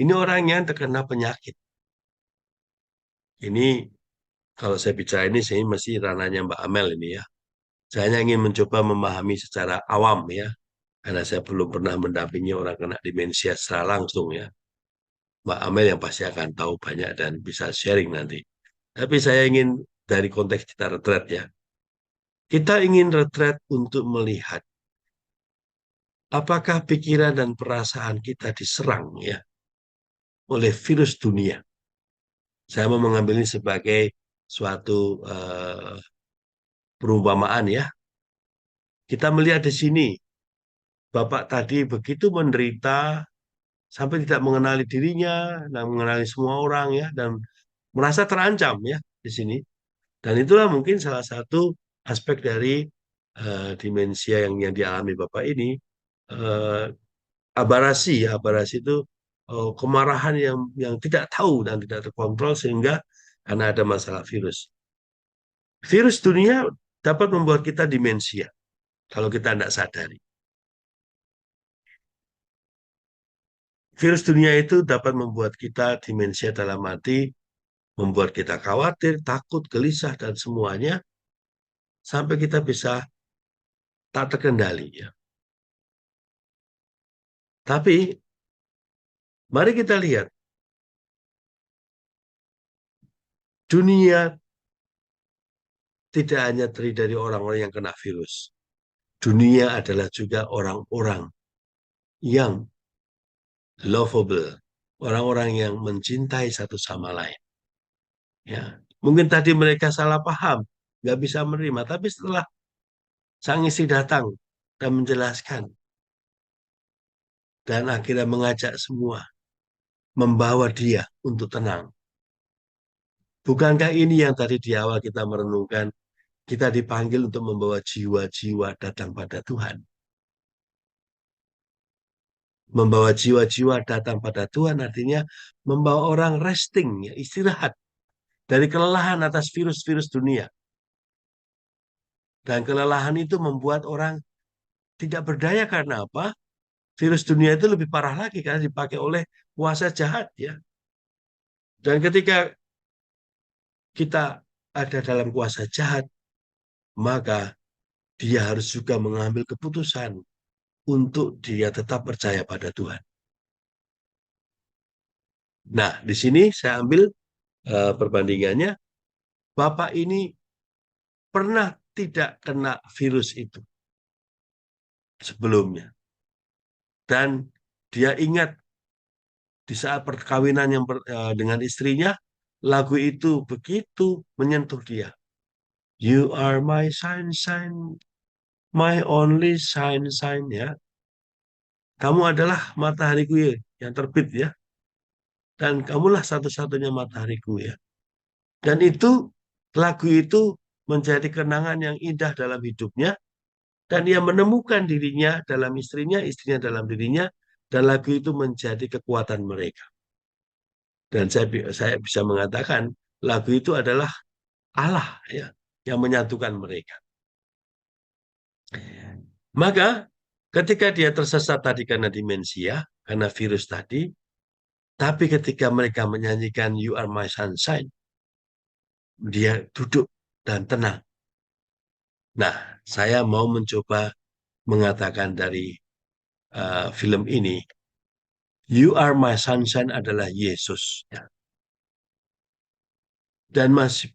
S1: Ini orang yang terkena penyakit. Ini kalau saya bicara ini saya masih ranahnya Mbak Amel ini ya. Saya hanya ingin mencoba memahami secara awam ya, karena saya belum pernah mendampingi orang kena demensia secara langsung ya. Mbak Amel yang pasti akan tahu banyak dan bisa sharing nanti. Tapi saya ingin dari konteks kita retret ya. Kita ingin retret untuk melihat apakah pikiran dan perasaan kita diserang ya oleh virus dunia. Saya mau mengambil ini sebagai suatu perumpamaan ya. Kita melihat di sini, Bapak tadi begitu menderita sampai tidak mengenali dirinya dan mengenali semua orang ya dan merasa terancam ya di sini. Dan itulah mungkin salah satu aspek dari demensia yang dialami Bapak ini. Uh, abarasi itu kemarahan yang tidak tahu dan tidak terkontrol sehingga karena ada masalah virus. Virus dunia dapat membuat kita demensia kalau kita tidak sadari. Virus dunia itu dapat membuat kita demensia dalam arti membuat kita khawatir, takut, gelisah, dan semuanya sampai kita bisa tak terkendali. Ya. Tapi mari kita lihat dunia tidak hanya terdiri dari orang-orang yang kena virus. Dunia adalah juga orang-orang yang lovable, orang-orang yang mencintai satu sama lain. Ya, mungkin tadi mereka salah paham, nggak bisa menerima, tapi setelah sang istri datang dan menjelaskan dan akhirnya mengajak semua, membawa dia untuk tenang. Bukankah ini yang tadi di awal kita merenungkan, kita dipanggil untuk membawa jiwa-jiwa datang pada Tuhan. Membawa jiwa-jiwa datang pada Tuhan artinya membawa orang resting, ya, istirahat dari kelelahan atas virus-virus dunia. Dan kelelahan itu membuat orang tidak berdaya karena apa? Virus dunia itu lebih parah lagi karena dipakai oleh kuasa jahat, ya. Dan ketika kita ada dalam kuasa jahat, maka dia harus juga mengambil keputusan untuk dia tetap percaya pada Tuhan. Nah, di sini saya ambil perbandingannya. Bapak ini pernah tidak kena virus itu sebelumnya. Dan dia ingat di saat perkawinan dengan istrinya, lagu itu begitu menyentuh dia. You are my sunshine, my only sunshine, ya. Kamu adalah matahariku, ya, yang terbit, ya. Dan kamulah satu-satunya matahariku, ya. Dan itu, lagu itu menjadi kenangan yang indah dalam hidupnya. Dan ia menemukan dirinya dalam istrinya, istrinya dalam dirinya. Dan lagu itu menjadi kekuatan mereka. Dan saya bisa mengatakan lagu itu adalah Allah, ya, yang menyatukan mereka. Maka ketika dia tersesat tadi karena demensia, karena virus tadi, tapi ketika mereka menyanyikan You Are My Sunshine, dia duduk dan tenang. Nah, saya mau mencoba mengatakan dari film ini, You Are My Sunshine adalah Yesus, ya. Dan masih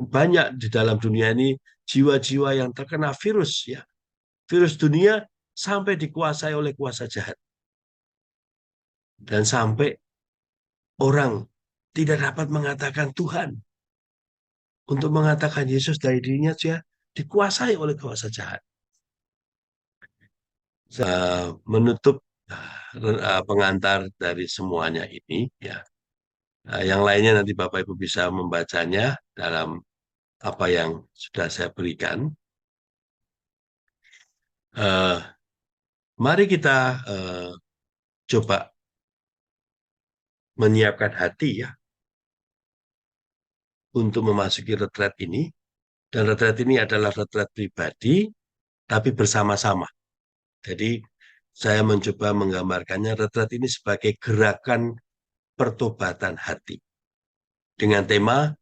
S1: banyak di dalam dunia ini jiwa-jiwa yang terkena virus, ya. Virus dunia sampai dikuasai oleh kuasa jahat. Dan sampai orang tidak dapat mengatakan Tuhan. Untuk mengatakan Yesus dari dirinya saja dikuasai oleh kuasa jahat. Menutup pengantar dari semuanya ini, ya. Yang lainnya nanti Bapak Ibu bisa membacanya dalam apa yang sudah saya berikan. Mari kita coba menyiapkan hati, ya, untuk memasuki retret ini. Dan retret ini adalah retret pribadi, tapi bersama-sama. Jadi saya mencoba menggambarkannya retret ini sebagai gerakan pertobatan hati. Dengan tema,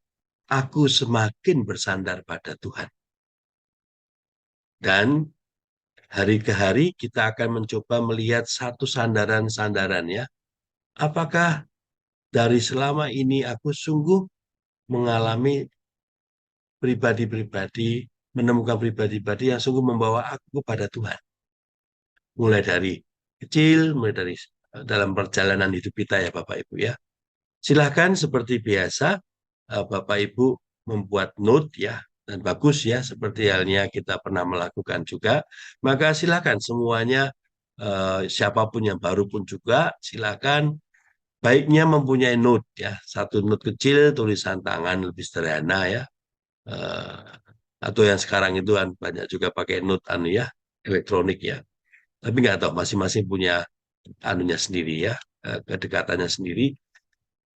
S1: Aku semakin bersandar pada Tuhan. Dan hari ke hari kita akan mencoba melihat satu sandaran-sandaran, ya. Apakah dari selama ini aku sungguh mengalami pribadi-pribadi, menemukan pribadi-pribadi yang sungguh membawa aku kepada Tuhan. Mulai dari kecil, mulai dari dalam perjalanan hidup kita, ya Bapak Ibu, ya. Silahkan seperti biasa, Bapak Ibu membuat note, ya, dan bagus, ya, seperti halnya kita pernah melakukan juga. Maka silahkan semuanya, siapapun yang baru pun juga, silahkan baiknya mempunyai note, ya, satu note kecil, tulisan tangan lebih sederhana, ya. Atau yang sekarang itu kan banyak juga pakai note ya, elektronik, ya. Tapi nggak tahu, masing-masing punya anunya sendiri, ya, kedekatannya sendiri.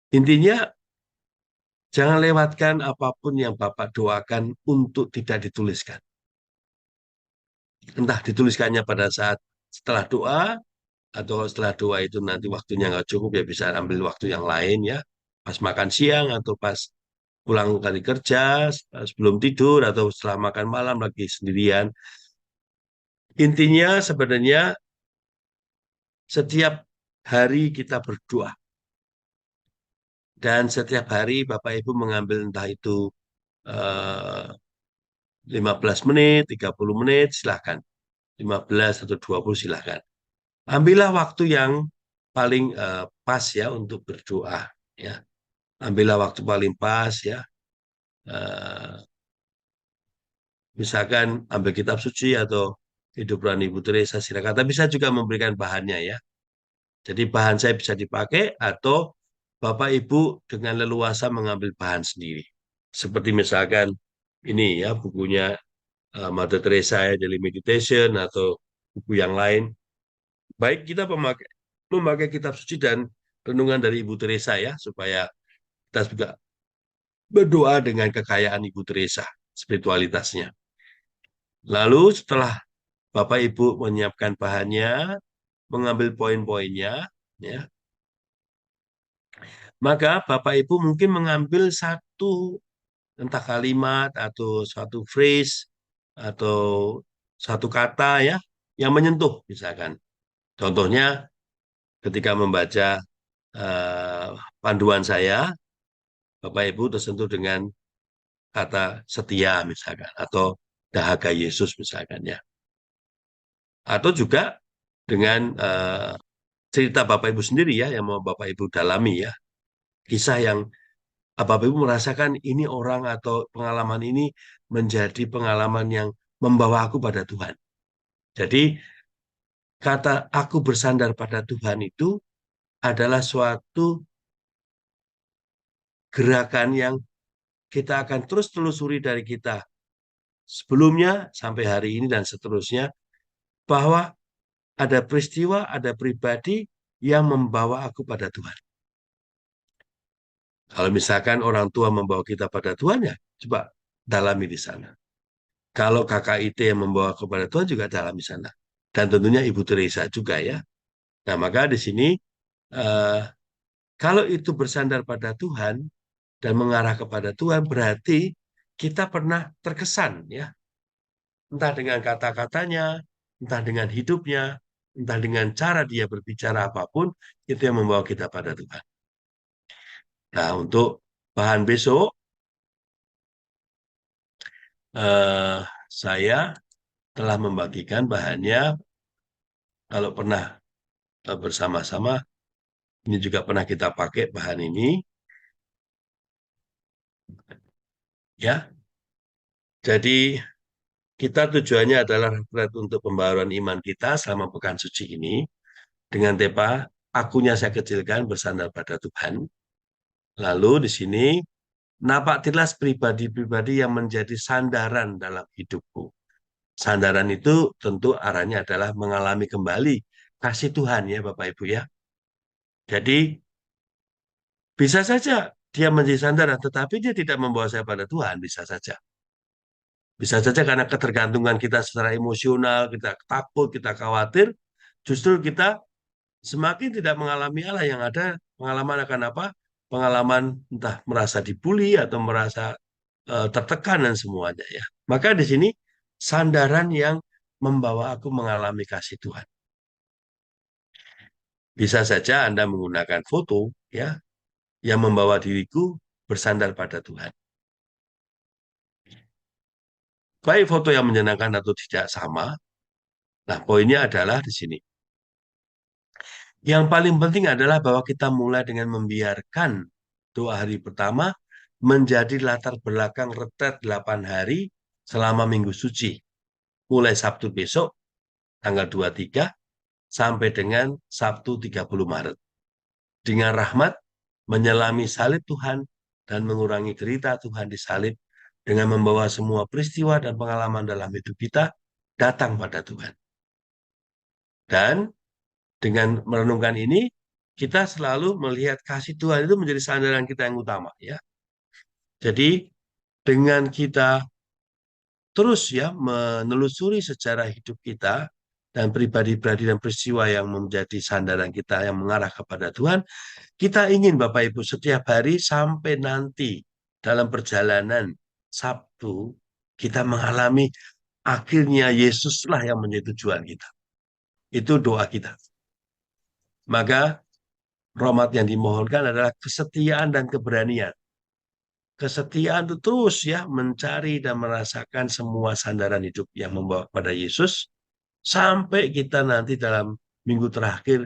S1: Intinya jangan lewatkan apapun yang Bapak doakan untuk tidak dituliskan. Entah dituliskannya pada saat setelah doa, atau setelah doa itu nanti waktunya nggak cukup, ya bisa ambil waktu yang lain, ya. Pas makan siang, atau pas pulang dari kerja, sebelum tidur, atau setelah makan malam lagi sendirian. Intinya sebenarnya setiap hari kita berdoa. Dan setiap hari Bapak Ibu mengambil entah itu 15 menit, 30 menit, silahkan. 15 atau 20 silahkan. Ambillah waktu yang paling pas, ya, untuk berdoa, ya. Ambillah waktu paling pas, ya. Misalkan ambil kitab suci atau Hidup Rani Ibu Teresa, silakan. Tapi saya juga memberikan bahannya, ya. Jadi bahan saya bisa dipakai atau Bapak Ibu dengan leluasa mengambil bahan sendiri. Seperti misalkan ini ya bukunya Mother Teresa ya, Daily Meditation atau buku yang lain. Baik kita memakai kitab suci dan renungan dari Ibu Teresa ya, supaya kita juga berdoa dengan kekayaan Ibu Teresa, spiritualitasnya. Lalu setelah Bapak Ibu menyiapkan bahannya, mengambil poin-poinnya, ya, maka Bapak Ibu mungkin mengambil satu entah kalimat atau suatu phrase atau satu kata ya yang menyentuh misalkan. Contohnya ketika membaca eh, panduan saya, Bapak Ibu tersentuh dengan kata setia misalkan atau dahaga Yesus misalkan ya. Atau juga dengan cerita Bapak Ibu sendiri ya yang mau Bapak Ibu dalami ya. Kisah yang Bapak Ibu merasakan ini orang atau pengalaman ini menjadi pengalaman yang membawa aku pada Tuhan. Jadi kata aku bersandar pada Tuhan itu adalah suatu gerakan yang kita akan terus telusuri dari kita sebelumnya sampai hari ini dan seterusnya, bahwa ada peristiwa, ada pribadi yang membawa aku pada Tuhan. Kalau misalkan orang tua membawa kita pada Tuhan ya, coba dalami di sana. Kalau KKIT yang membawa kepada Tuhan juga dalami sana. Dan tentunya Ibu Teresa juga ya. Nah, maka di sini eh, kalau itu bersandar pada Tuhan dan mengarah kepada Tuhan, berarti kita pernah terkesan ya, entah dengan kata-katanya, entah dengan hidupnya, entah dengan cara dia berbicara apapun, itu yang membawa kita pada Tuhan. Nah, untuk bahan besok, eh, saya telah membagikan bahannya. Kalau pernah bersama-sama, ini juga pernah kita pakai bahan ini, ya. Jadi kita tujuannya adalah untuk pembaruan iman kita selama pekan suci ini. Dengan tema, akunya saya kecilkan bersandar pada Tuhan. Lalu di sini, napak tilas pribadi-pribadi yang menjadi sandaran dalam hidupku. Sandaran itu tentu arahnya adalah mengalami kembali kasih Tuhan ya Bapak Ibu ya. Jadi bisa saja dia menjadi sandaran, tetapi dia tidak membawa saya pada Tuhan, bisa saja. Bisa saja karena ketergantungan kita secara emosional, kita takut, kita khawatir, justru kita semakin tidak mengalami Allah, yang ada pengalaman akan apa? Pengalaman entah merasa dibully atau merasa tertekan dan semuanya ya. Maka di sini sandaran yang membawa aku mengalami kasih Tuhan. Bisa saja Anda menggunakan foto ya yang membawa diriku bersandar pada Tuhan. Baik foto yang menyenangkan atau tidak sama. Nah, poinnya adalah di sini. Yang paling penting adalah bahwa kita mulai dengan membiarkan doa hari pertama menjadi latar belakang retret 8 hari selama Minggu Suci. Mulai Sabtu besok, tanggal 23, sampai dengan Sabtu 30 Maret. Dengan rahmat, menyelami salib Tuhan, dan mengurangi derita Tuhan di salib, dengan membawa semua peristiwa dan pengalaman dalam hidup kita datang pada Tuhan. Dan dengan merenungkan ini, kita selalu melihat kasih Tuhan itu menjadi sandaran kita yang utama ya. Jadi dengan kita terus ya menelusuri sejarah hidup kita dan pribadi-pribadi dan peristiwa yang menjadi sandaran kita yang mengarah kepada Tuhan, kita ingin Bapak Ibu setiap hari sampai nanti dalam perjalanan Sabtu kita mengalami akhirnya Yesuslah yang menjadi tujuan kita. Itu doa kita. Maka rahmat yang dimohonkan adalah kesetiaan dan keberanian. Kesetiaan itu terus ya mencari dan merasakan semua sandaran hidup yang membawa pada Yesus sampai kita nanti dalam minggu terakhir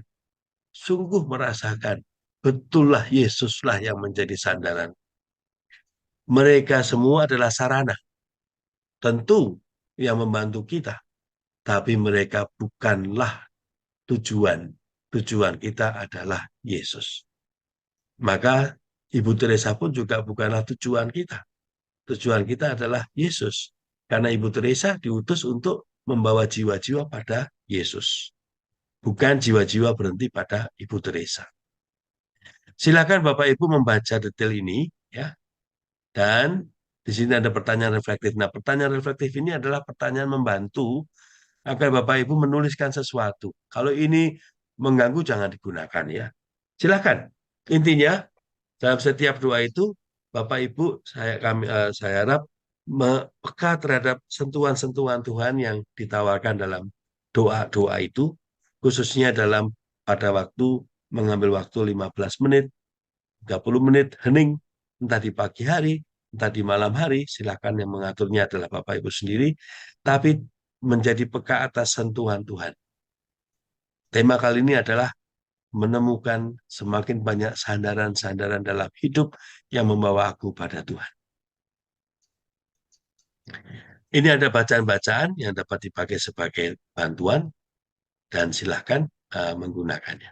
S1: sungguh merasakan betullah Yesuslah yang menjadi sandaran. Mereka semua adalah sarana tentu yang membantu kita, tapi mereka bukanlah tujuan. Tujuan kita adalah Yesus. Maka Ibu Teresa pun juga bukanlah tujuan kita. tujuan kita adalah Yesus. Karena Ibu Teresa diutus untuk membawa jiwa-jiwa pada Yesus. Bukan jiwa-jiwa berhenti pada Ibu Teresa. Silakan Bapak Ibu membaca detail ini, ya. Dan di sini ada pertanyaan reflektif. Nah, pertanyaan reflektif ini adalah pertanyaan membantu agar Bapak Ibu menuliskan sesuatu. Kalau ini mengganggu jangan digunakan, ya. Silakan. Intinya dalam setiap doa itu Bapak Ibu saya harap peka terhadap sentuhan-sentuhan Tuhan yang ditawarkan dalam doa-doa itu, khususnya dalam pada waktu mengambil waktu 15 menit, 30 menit hening, entah di pagi hari, entah di malam hari, silakan, yang mengaturnya adalah Bapak Ibu sendiri, tapi menjadi peka atas sentuhan Tuhan. Tema kali ini adalah menemukan semakin banyak sandaran-sandaran dalam hidup yang membawa aku pada Tuhan. Ini ada bacaan-bacaan yang dapat dipakai sebagai bantuan dan silahkan menggunakannya.